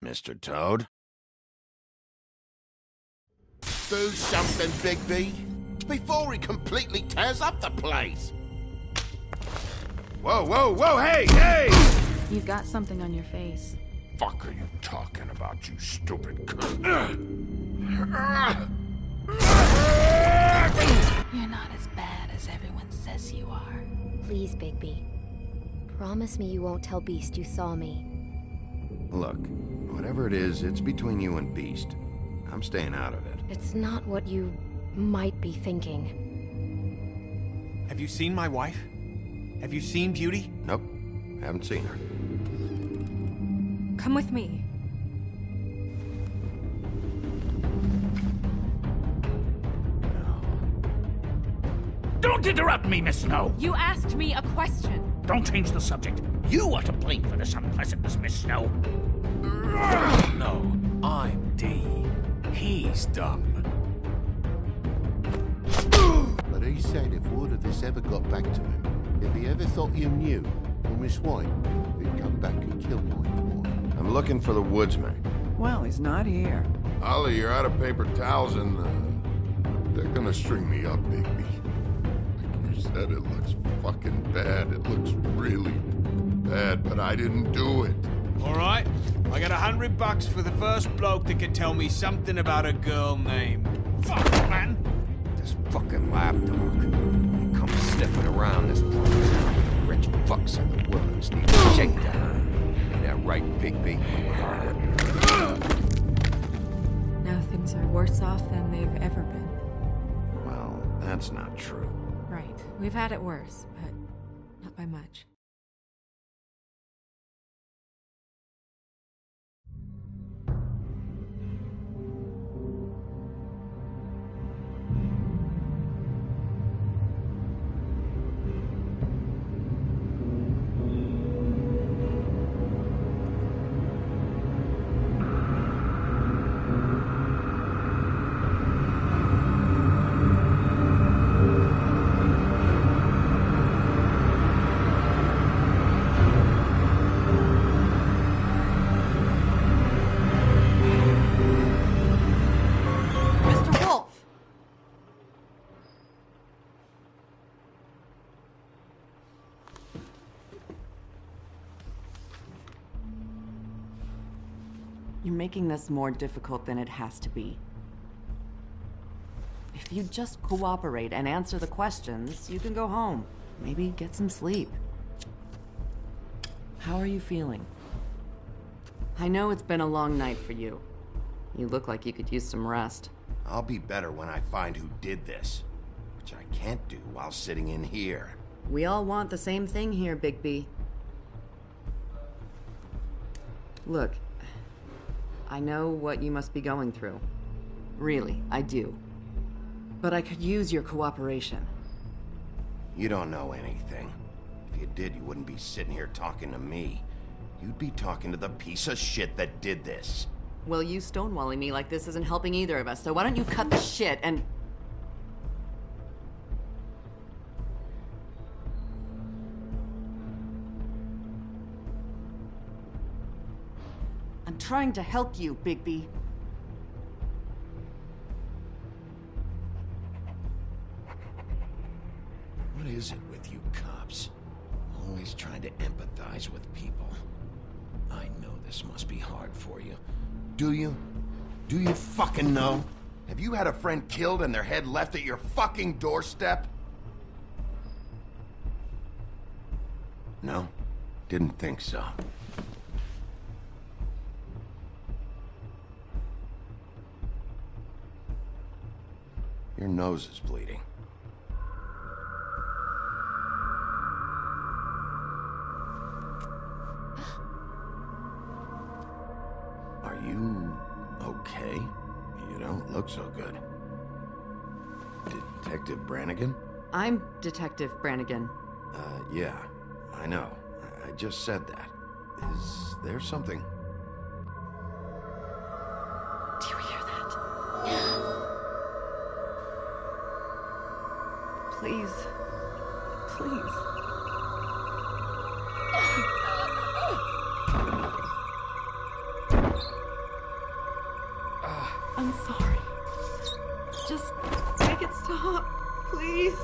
Mr. Toad? Do something, Bigby, before he completely tears up the place. Whoa, whoa, whoa, hey! You've got something on your face. Fuck are you talking about, you stupid cunt? You're not as bad as everyone says you are. Please, Bigby. Promise me you won't tell Beast you saw me. Look, whatever it is, it's between you and Beast. I'm staying out of it. It's not what you might be thinking. Have you seen my wife? Have you seen Beauty? Nope, haven't seen her. Come with me. Don't interrupt me, Miss Snow! You asked me a question. Don't change the subject. You are to blame for this unpleasantness, Miss Snow. No, I'm D. He's dumb. But he said if word of this ever got back to him, if he ever thought you knew, or Miss White, he'd come back and kill my boy. I'm looking for the woodsman. Well, he's not here. Ollie, you're out of paper towels and, they're gonna string me up, Bigby. Like you said, it looks fucking bad. It looks really bad, but I didn't do it. All right, I got $100 for the first bloke that can tell me something about a girl named... Fuck, man! This fucking lapdog. He comes sniffing around this place. Rich fucks in the wilderness need a shakedown. Ain't that right, Bigby? Now things are worse off than they've ever been. Well, that's not true. Right. We've had it worse, but not by much. You're making this more difficult than it has to be. If you just cooperate and answer the questions, you can go home. Maybe get some sleep. How are you feeling? I know it's been a long night for you. You look like you could use some rest. I'll be better when I find who did this, which I can't do while sitting in here. We all want the same thing here, Bigby. Look, I know what you must be going through. Really, I do. But I could use your cooperation. You don't know anything. If you did, you wouldn't be sitting here talking to me. You'd be talking to the piece of shit that did this. Well, you stonewalling me like this isn't helping either of us, so why don't you cut the shit and... I'm trying to help you, Bigby. What is it with you cops? Always trying to empathize with people. I know this must be hard for you. Do you? Do you fucking know? Have you had a friend killed and their head left at your fucking doorstep? No? Didn't think so. Your nose is bleeding. Are you okay? You don't look so good. Detective Brannigan? I'm Detective Brannigan. Yeah, I know. I just said that. Is there something? Do you hear that? Please. Please. sorry. Just make it stop, please.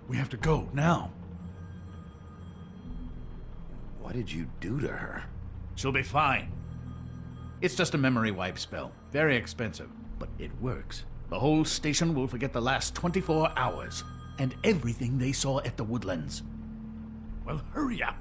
We have to go, now. What did you do to her? She'll be fine. It's just a memory wipe spell. Very expensive, but it works. The whole station will forget the last 24 hours, and everything they saw at the Woodlands. Well, hurry up.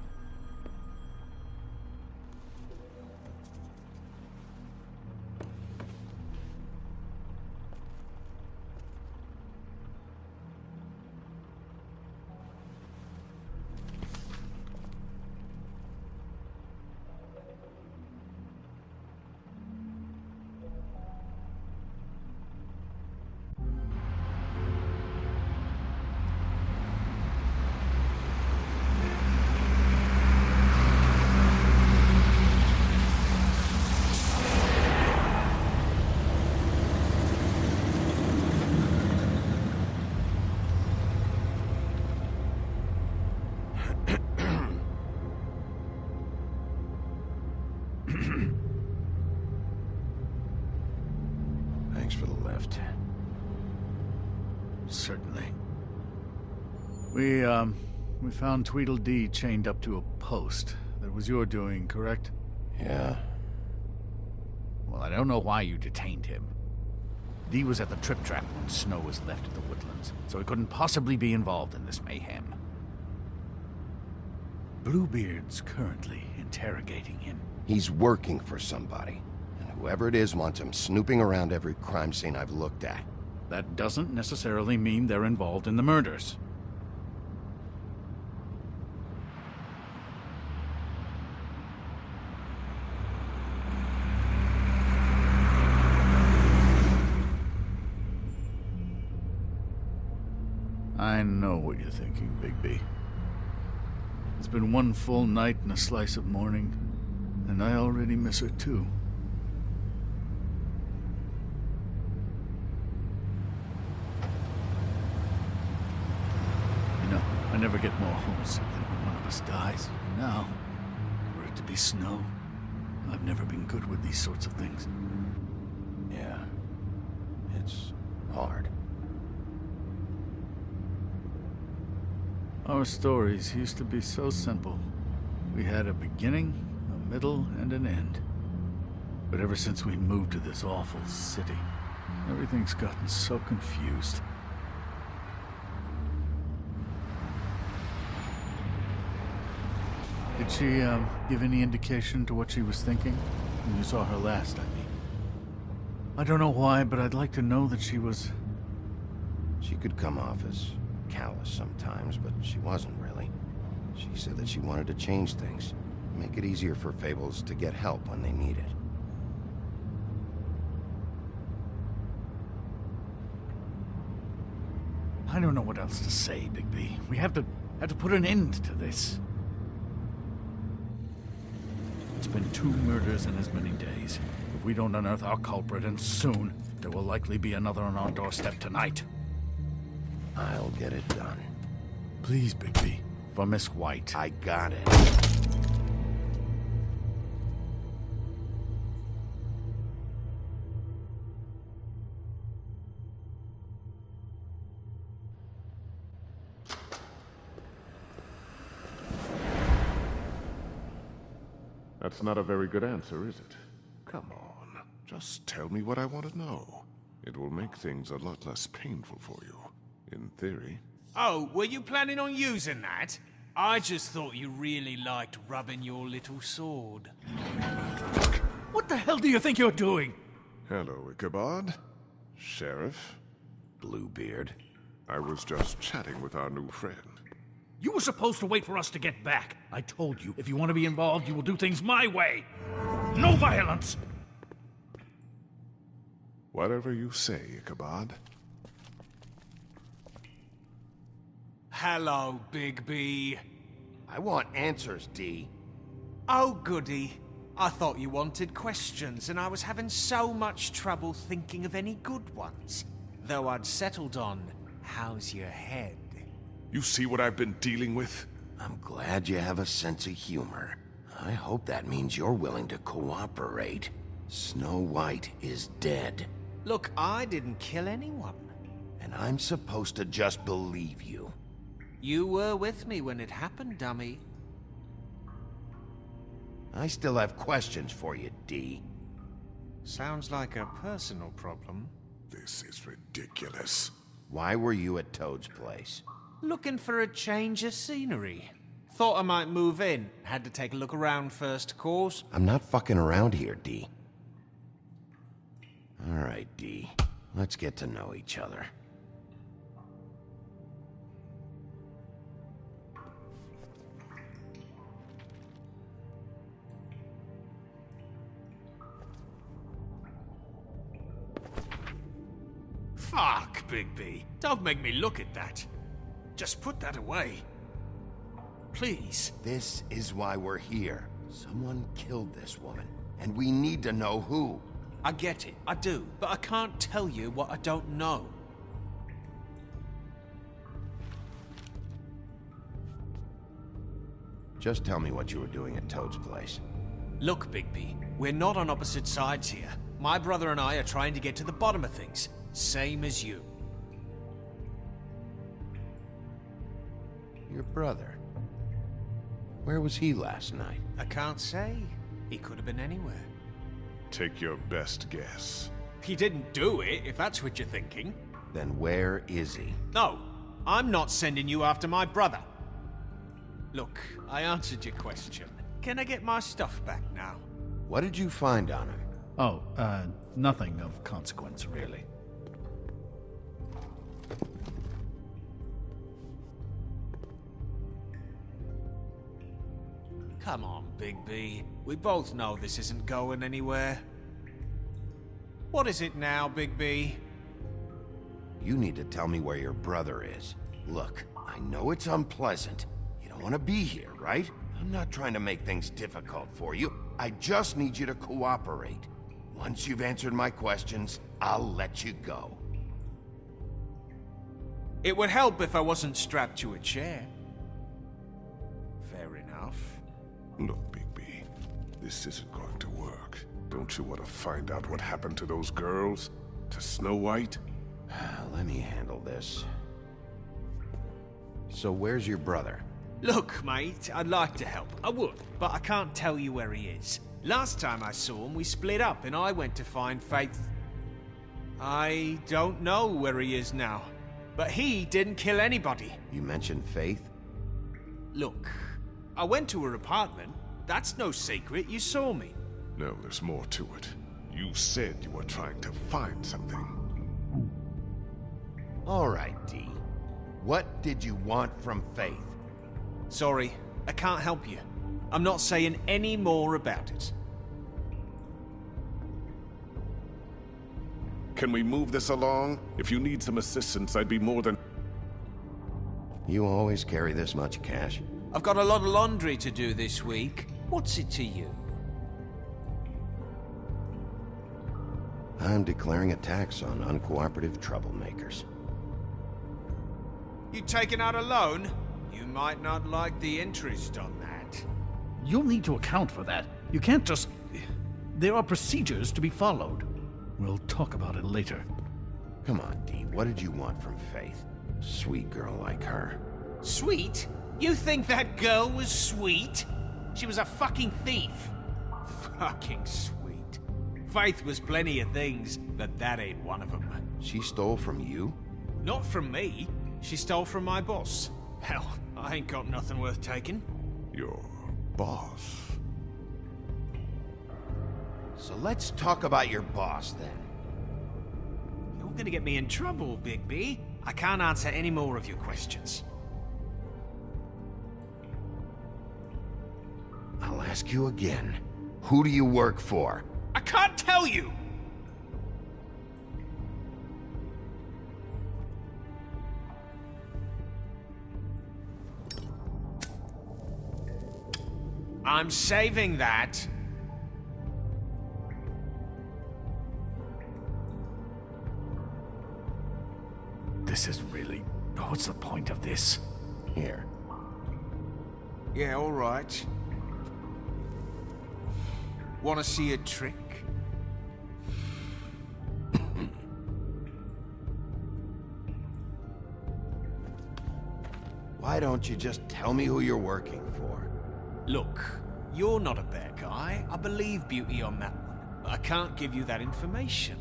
Thanks for the lift. Certainly. We found Tweedledee chained up to a post. That was your doing, correct? Yeah. Well, I don't know why you detained him. Dee was at the Trip Trap when Snow was left at the Woodlands, so he couldn't possibly be involved in this mayhem. Bluebeard's currently interrogating him. He's working for somebody. And whoever it is wants him snooping around every crime scene I've looked at. That doesn't necessarily mean they're involved in the murders. I know what you're thinking, Bigby. It's been one full night and a slice of morning, and I already miss her too. You know, I never get more homesick than when one of us dies. And now, for it to be Snow, I've never been good with these sorts of things. Yeah. It's hard. Our stories used to be so simple. We had a beginning, a middle, and an end. But ever since we moved to this awful city, everything's gotten so confused. Did she, give any indication to what she was thinking? When you saw her last, I mean. I don't know why, but I'd like to know that she was... She could come off as callous sometimes, but she wasn't really. She said that she wanted to change things, make it easier for Fables to get help when they need it. I don't know what else to say, Bigby. We have to put an end to this. It's been 2 murders in as many days. If we don't unearth our culprit, and soon, there will likely be another on our doorstep tonight. I'll get it done. Please, Bigby. For Miss White. I got it. That's not a very good answer, is it? Come on, just tell me what I want to know. It will make things a lot less painful for you, in theory. Oh, were you planning on using that? I just thought you really liked rubbing your little sword. What the hell do you think you're doing? Hello, Ichabod. Sheriff. Bluebeard. I was just chatting with our new friend. You were supposed to wait for us to get back. I told you, if you want to be involved, you will do things my way. No violence! Whatever you say, Ichabod. Hello, Big B. I want answers, D. Oh, goody. I thought you wanted questions, and I was having so much trouble thinking of any good ones. Though I'd settled on, how's your head? You see what I've been dealing with? I'm glad you have a sense of humor. I hope that means you're willing to cooperate. Snow White is dead. Look, I didn't kill anyone. And I'm supposed to just believe you. You were with me when it happened, dummy. I still have questions for you, D. Sounds like a personal problem. This is ridiculous. Why were you at Toad's place? Looking for a change of scenery. Thought I might move in. Had to take a look around first, of course. I'm not fucking around here, D. All right, D. Let's get to know each other. Fuck, Bigby. Don't make me look at that. Just put that away. Please. This is why we're here. Someone killed this woman, and we need to know who. I get it, I do, but I can't tell you what I don't know. Just tell me what you were doing at Toad's place. Look, Bigby, we're not on opposite sides here. My brother and I are trying to get to the bottom of things. Same as you. Your brother? Where was he last night? I can't say. He could have been anywhere. Take your best guess. He didn't do it, if that's what you're thinking. Then where is he? No, I'm not sending you after my brother. Look, I answered your question. Can I get my stuff back now? What did you find on him? Oh, nothing of consequence, really. Come on, Bigby. We both know this isn't going anywhere. What is it now, Bigby? You need to tell me where your brother is. Look, I know it's unpleasant. You don't want to be here, right? I'm not trying to make things difficult for you. I just need you to cooperate. Once you've answered my questions, I'll let you go. It would help if I wasn't strapped to a chair. Fair enough. Look, Bigby, this isn't going to work. Don't you want to find out what happened to those girls? To Snow White? Let me handle this. So where's your brother? Look, mate, I'd like to help. I would, but I can't tell you where he is. Last time I saw him, we split up and I went to find Faith. I don't know where he is now, but he didn't kill anybody. You mentioned Faith? Look, I went to her apartment. That's no secret, you saw me. No, there's more to it. You said you were trying to find something. All right, D. What did you want from Faith? Sorry, I can't help you. I'm not saying any more about it. Can we move this along? If you need some assistance, I'd be more than... You always carry this much cash? I've got a lot of laundry to do this week. What's it to you? I'm declaring a tax on uncooperative troublemakers. You taking out a loan? You might not like the interest on that. You'll need to account for that. You can't just... There are procedures to be followed. We'll talk about it later. Come on, D. What did you want from Faith? Sweet girl like her. Sweet? You think that girl was sweet? She was a fucking thief. Fucking sweet. Faith was plenty of things, but that ain't one of them. She stole from you? Not from me. She stole from my boss. Hell, I ain't got nothing worth taking. Your boss. So let's talk about your boss, then. You're gonna get me in trouble, Bigby. I can't answer any more of your questions. I'll ask you again. Who do you work for? I can't tell you! I'm saving that this is really... What's the point of this? Here. Yeah, all right. Want to see a trick? Why don't you just tell me who you're working for? Look, you're not a bad guy. I believe Beauty on that one. But I can't give you that information.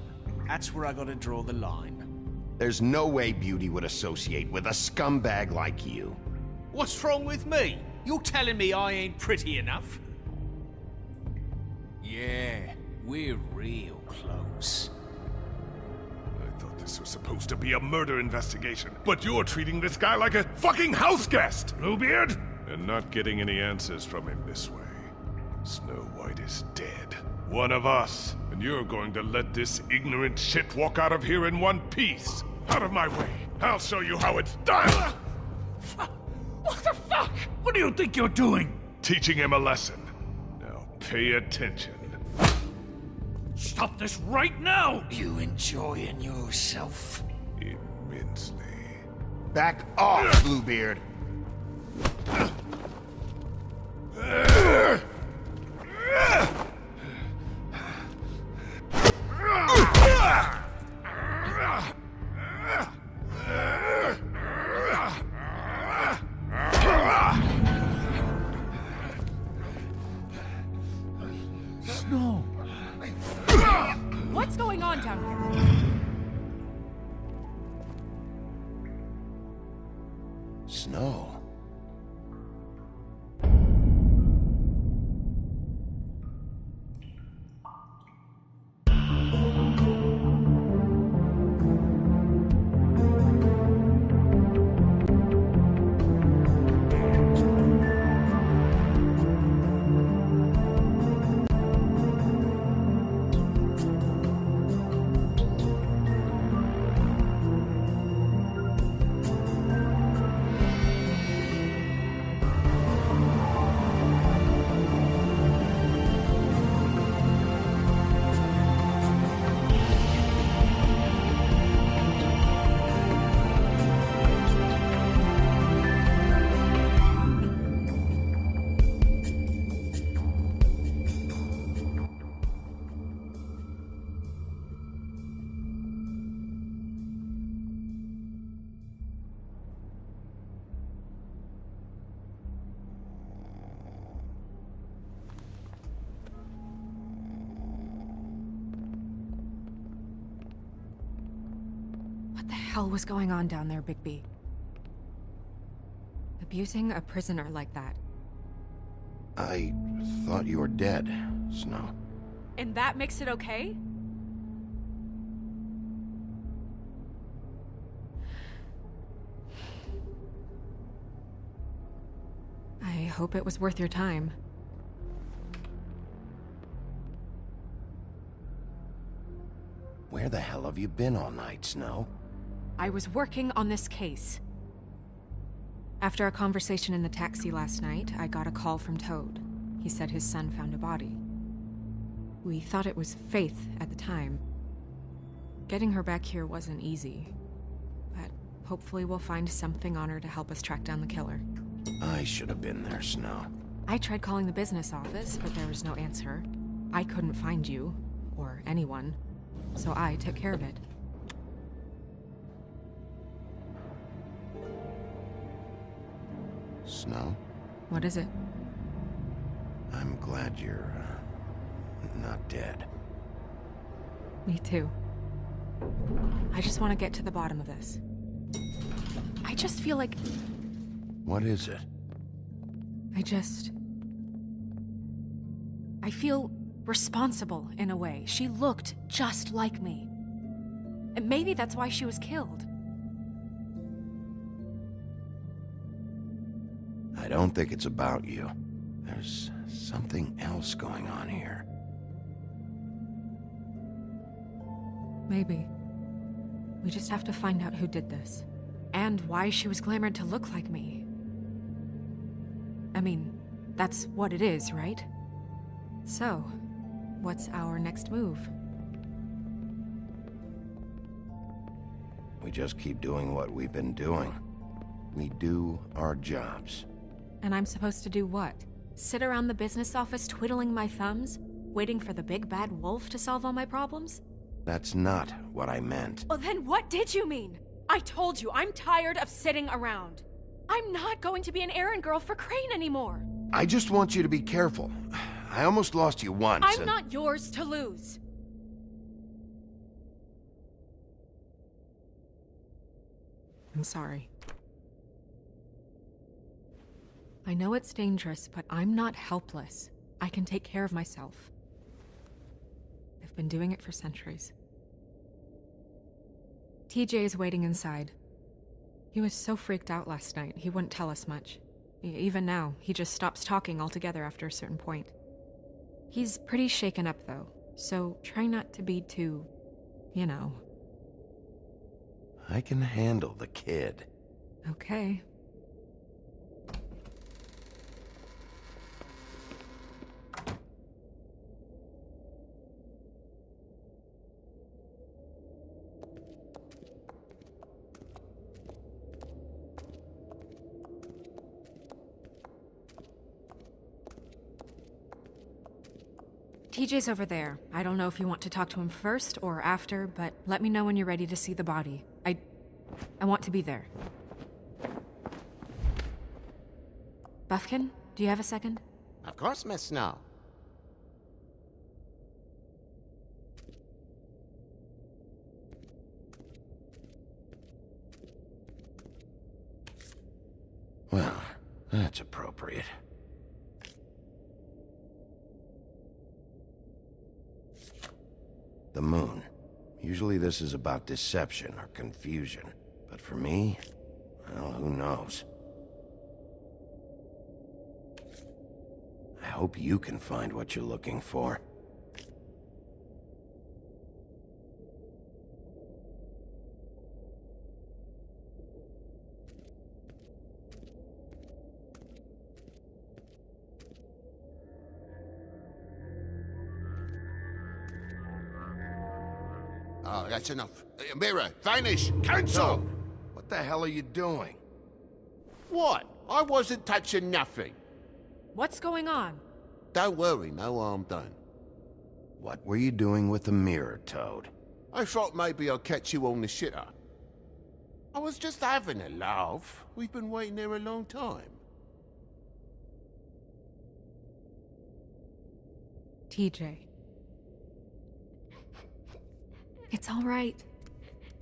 That's where I gotta draw the line. There's no way Beauty would associate with a scumbag like you. What's wrong with me? You're telling me I ain't pretty enough? Yeah, we're real close. I thought this was supposed to be a murder investigation, but you're treating this guy like a fucking house guest, Bluebeard! And not getting any answers from him this way. Snow White is dead. One of us. And you're going to let this ignorant shit walk out of here in one piece. Out of my way. I'll show you how it's done! What the fuck? What do you think you're doing? Teaching him a lesson. Now pay attention. Stop this right now! You enjoying yourself? Immensely. Back off, Bluebeard! Snow! What's going on down here? Snow. What the hell was going on down there, Bigby? Abusing a prisoner like that. I thought you were dead, Snow. And that makes it okay? I hope it was worth your time. Where the hell have you been all night, Snow? I was working on this case. After a conversation in the taxi last night, I got a call from Toad. He said his son found a body. We thought it was Faith at the time. Getting her back here wasn't easy, but hopefully we'll find something on her to help us track down the killer. I should have been there, Snow. I tried calling the business office, but there was no answer. I couldn't find you, or anyone, so I took care of it. Snow? What is it? I'm glad you're, not dead. Me too. I just want to get to the bottom of this. I just feel like... What is it? I feel responsible in a way. She looked just like me. And maybe that's why she was killed. I don't think it's about you. There's something else going on here. Maybe. We just have to find out who did this. And why she was glamored to look like me. I mean, that's what it is, right? So, what's our next move? We just keep doing what we've been doing. We do our jobs. And I'm supposed to do what? Sit around the business office twiddling my thumbs? Waiting for the big bad wolf to solve all my problems? That's not what I meant. Well, then what did you mean? I told you, I'm tired of sitting around. I'm not going to be an errand girl for Crane anymore. I just want you to be careful. I almost lost you once. I'm not yours to lose. I'm sorry. I know it's dangerous, but I'm not helpless. I can take care of myself. I've been doing it for centuries. TJ is waiting inside. He was so freaked out last night, he wouldn't tell us much. Even now, he just stops talking altogether after a certain point. He's pretty shaken up, though, so try not to be too, you know. I can handle the kid. Okay. TJ's over there. I don't know if you want to talk to him first or after, but let me know when you're ready to see the body. I want to be there. Buffkin, do you have a second? Of course, Miss Snow. Well, that's appropriate. The moon. Usually this is about deception or confusion. But for me, well, who knows? I hope you can find what you're looking for. Oh, that's enough. Mirror, vanish, cancel! Toad, what the hell are you doing? What? I wasn't touching nothing. What's going on? Don't worry, no harm done. What were you doing with the mirror, Toad? I thought maybe I'd catch you on the shitter. I was just having a laugh. We've been waiting there a long time. TJ. It's all right.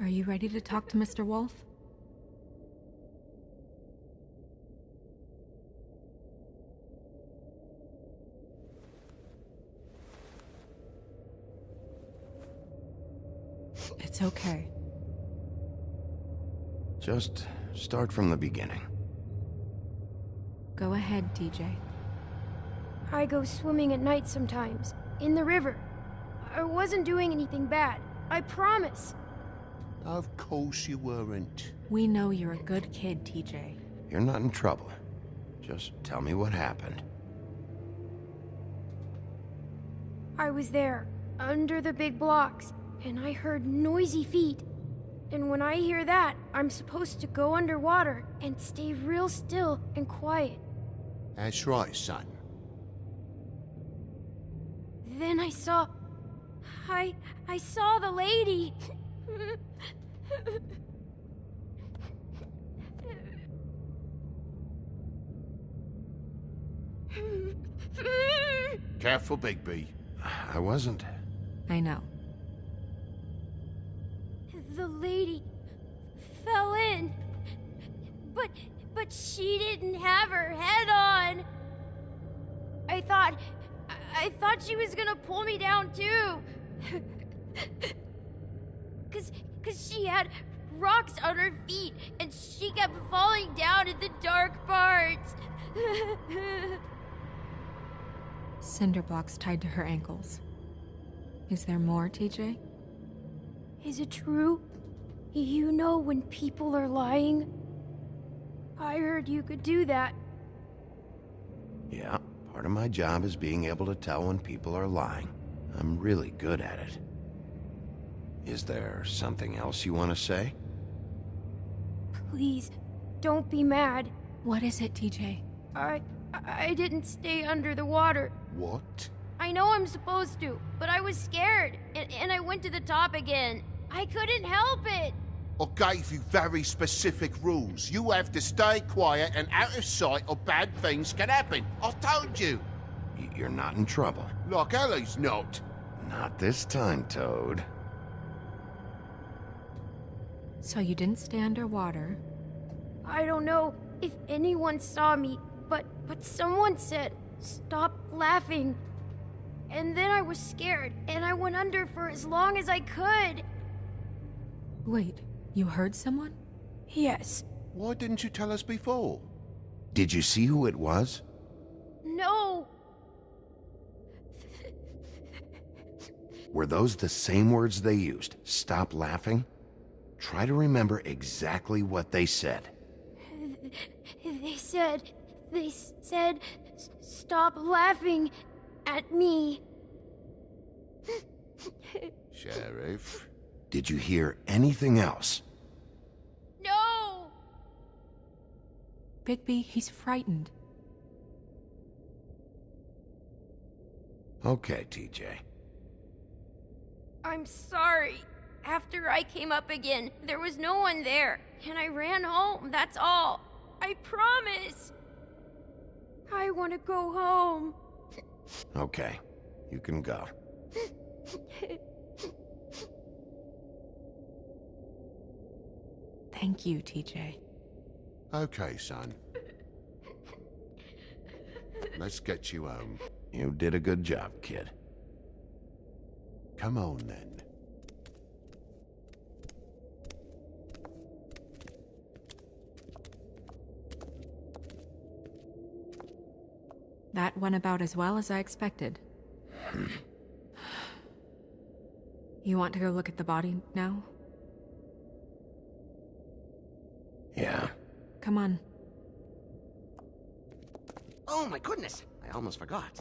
Are you ready to talk to Mr. Wolf? It's okay. Just start from the beginning. Go ahead, TJ. I go swimming at night sometimes, in the river. I wasn't doing anything bad, I promise. Of course you weren't. We know you're a good kid, TJ. You're not in trouble. Just tell me what happened. I was there, under the big blocks, and I heard noisy feet. And when I hear that, I'm supposed to go underwater and stay real still and quiet. That's right, son. Then I saw the lady. Careful, Bigby. I wasn't. I know. The lady fell in. But she didn't have her head on. I thought she was gonna pull me down too. Cause she had rocks on her feet and she kept falling down in the dark parts. Cinder blocks tied to her ankles. Is there more, TJ? Is it true? You know when people are lying? I heard you could do that. Yeah, part of my job is being able to tell when people are lying. I'm really good at it. Is there something else you want to say? Please, don't be mad. What is it, TJ? I didn't stay under the water. What? I know I'm supposed to, but I was scared, and I went to the top again. I couldn't help it. I gave you very specific rules. You have to stay quiet and out of sight or bad things can happen. I told you. You're not in trouble. Like Ellie's not. Not this time, Toad. So you didn't stay underwater? I don't know if anyone saw me, but someone said, "Stop laughing." And then I was scared, and I went under for as long as I could. Wait, you heard someone? Yes. Why didn't you tell us before? Did you see who it was? No. Were those the same words they used? Stop laughing? Try to remember exactly what they said. They said, "Stop laughing at me." Sheriff? Did you hear anything else? No! Bigby, he's frightened. Okay, TJ. I'm sorry. After I came up again, there was no one there, and I ran home, that's all. I promise. I want to go home. Okay, you can go. Thank you, TJ. Okay, son. Let's get you home. You did a good job, kid. Come on, then. That went about as well as I expected. You want to go look at the body now? Yeah. Come on. Oh my goodness, I almost forgot.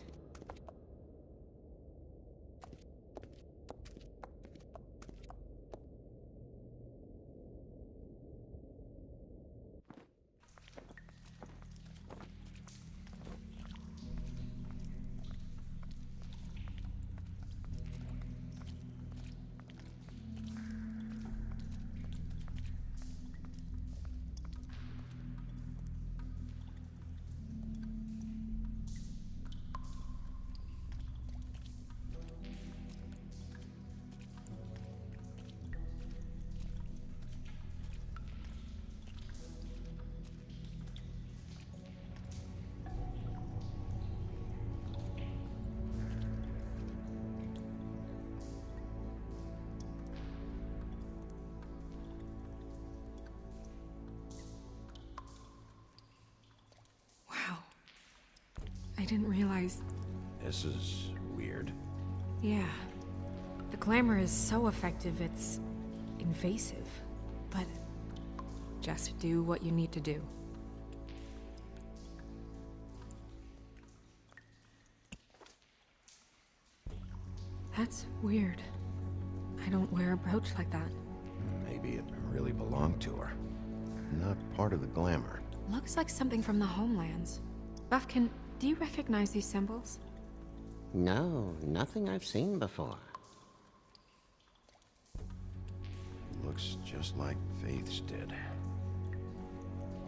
Wow. I didn't realize... This is weird. Yeah. The glamour is so effective, it's invasive. But just do what you need to do. That's weird. I don't wear a brooch like that. Maybe it really belonged to her. Not part of the glamour. Looks like something from the homelands. Buffkin, do you recognize these symbols? No, nothing I've seen before. Looks just like Faith's did.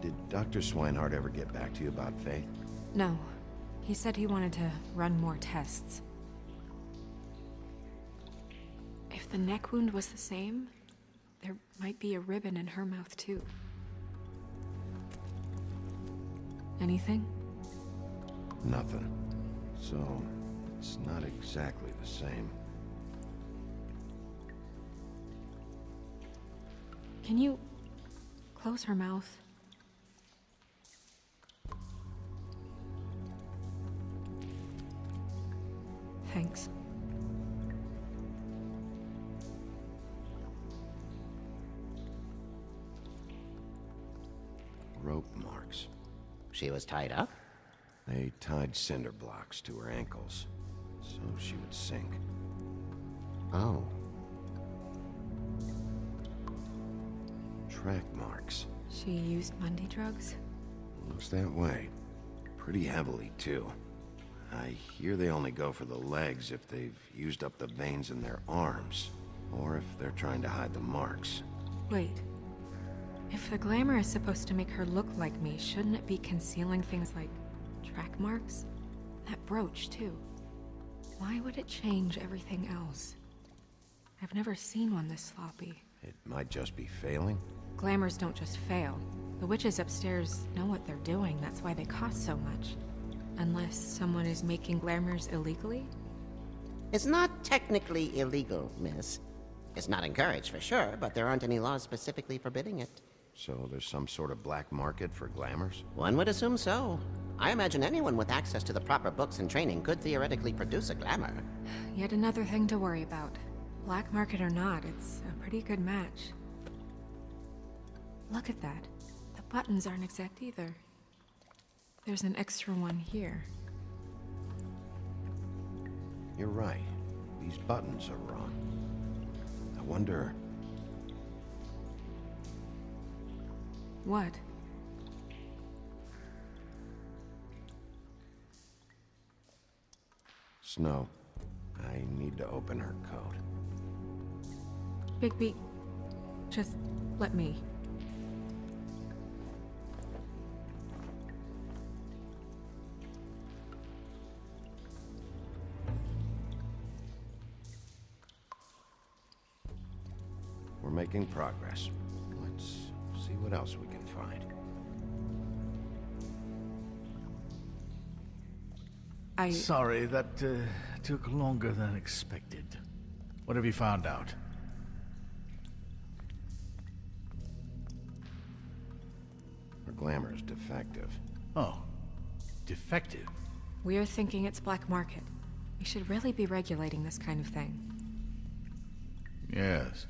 Did Dr. Swinehart ever get back to you about Faith? No. He said he wanted to run more tests. If the neck wound was the same, there might be a ribbon in her mouth too. Anything? Nothing. So, it's not exactly the same. Can you close her mouth? Thanks. Rope marks. She was tied up? They tied cinder blocks to her ankles, so she would sink. Oh. Track marks. She used Monday drugs? Looks that way. Pretty heavily, too. I hear they only go for the legs if they've used up the veins in their arms, or if they're trying to hide the marks. Wait. If the glamour is supposed to make her look like me, shouldn't it be concealing things like track marks? That brooch, too. Why would it change everything else? I've never seen one this sloppy. It might just be failing. Glamours don't just fail. The witches upstairs know what they're doing, that's why they cost so much. Unless someone is making glamours illegally? It's not technically illegal, miss. It's not encouraged for sure, but there aren't any laws specifically forbidding it. So there's some sort of black market for glamours? One would assume so. I imagine anyone with access to the proper books and training could theoretically produce a glamour. Yet another thing to worry about. Black market or not, it's a pretty good match. Look at that. The buttons aren't exact either. There's an extra one here. You're right. These buttons are wrong. I wonder... What? Snow, I need to open her coat. Bigby, just let me. We're making progress. Let's see what else we can find. Sorry, that took longer than expected. What have you found out? Her glamour's defective. Oh, defective? We're thinking it's black market. We should really be regulating this kind of thing. Yes.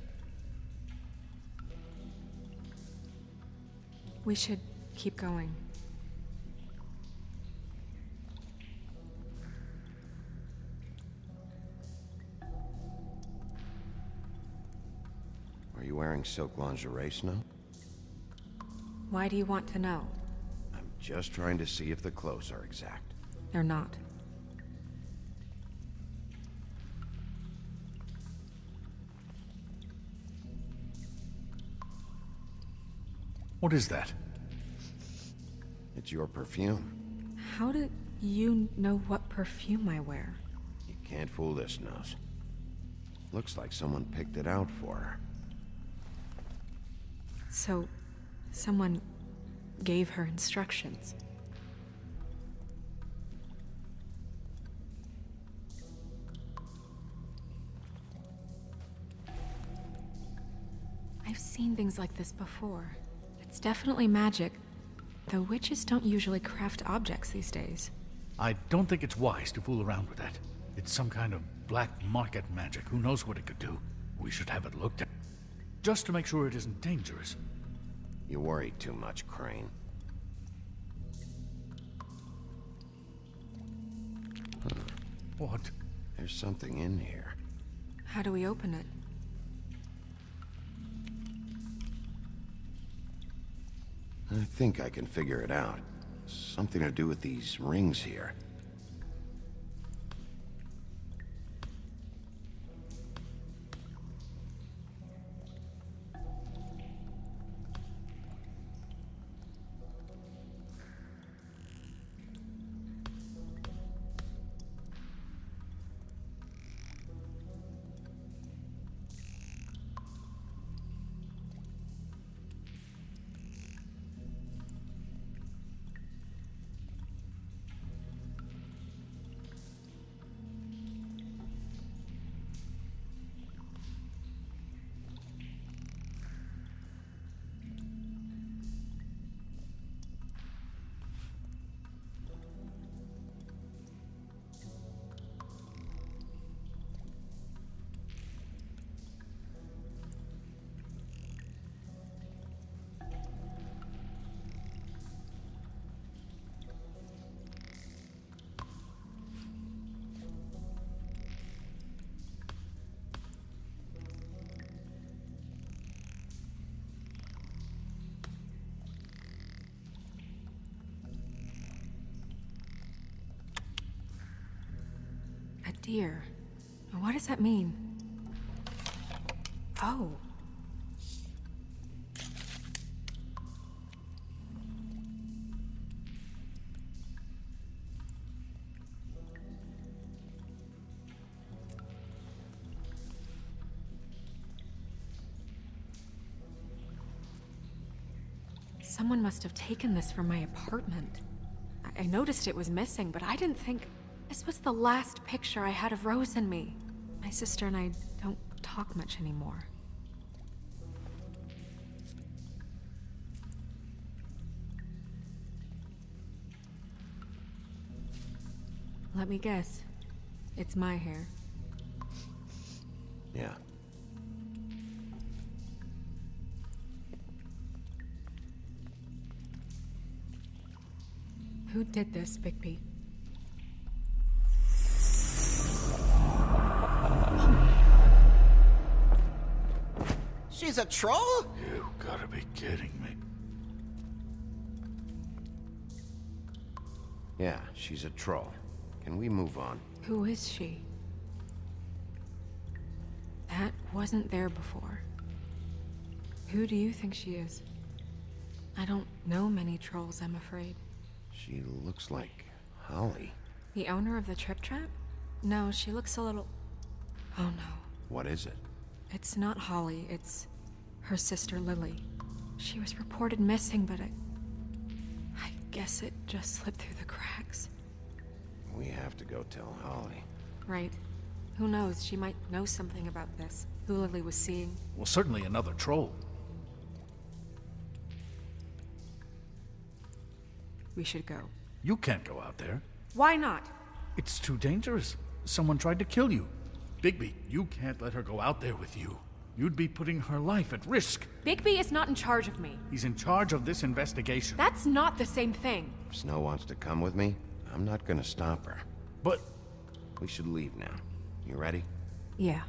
We should keep going. Are you wearing silk lingerie, Snow? Why do you want to know? I'm just trying to see if the clothes are exact. They're not. What is that? It's your perfume. How do you know what perfume I wear? You can't fool this nose. Looks like someone picked it out for her. So, someone gave her instructions. I've seen things like this before. It's definitely magic, though witches don't usually craft objects these days. I don't think it's wise to fool around with that. It's some kind of black market magic. Who knows what it could do? We should have it looked at. Just to make sure it isn't dangerous. You worry too much, Crane. What? There's something in here. How do we open it? I think I can figure it out. Something to do with these rings here. deer. What does that mean? Oh. Someone must have taken this from my apartment. I noticed it was missing, but I didn't think this was the last picture I had of Rose and me. My sister and I don't talk much anymore. Let me guess. It's my hair. Yeah. Who did this, Bigby? She's a troll? You gotta be kidding me. Yeah, she's a troll. Can we move on? Who is she? That wasn't there before. Who do you think she is? I don't know many trolls, I'm afraid. She looks like Holly. The owner of the Trip Trap? No, she looks a little... Oh no. What is it? It's not Holly, it's her sister Lily. She was reported missing, but I guess it just slipped through the cracks. We have to go tell Holly. Right. Who knows, she might know something about this. Who Lily was seeing. Well, certainly another troll. We should go. You can't go out there. Why not? It's too dangerous. Someone tried to kill you. Bigby, you can't let her go out there with you. You'd be putting her life at risk. Bigby is not in charge of me. He's in charge of this investigation. That's not the same thing. If Snow wants to come with me, I'm not gonna stop her. But... We should leave now. You ready? Yeah.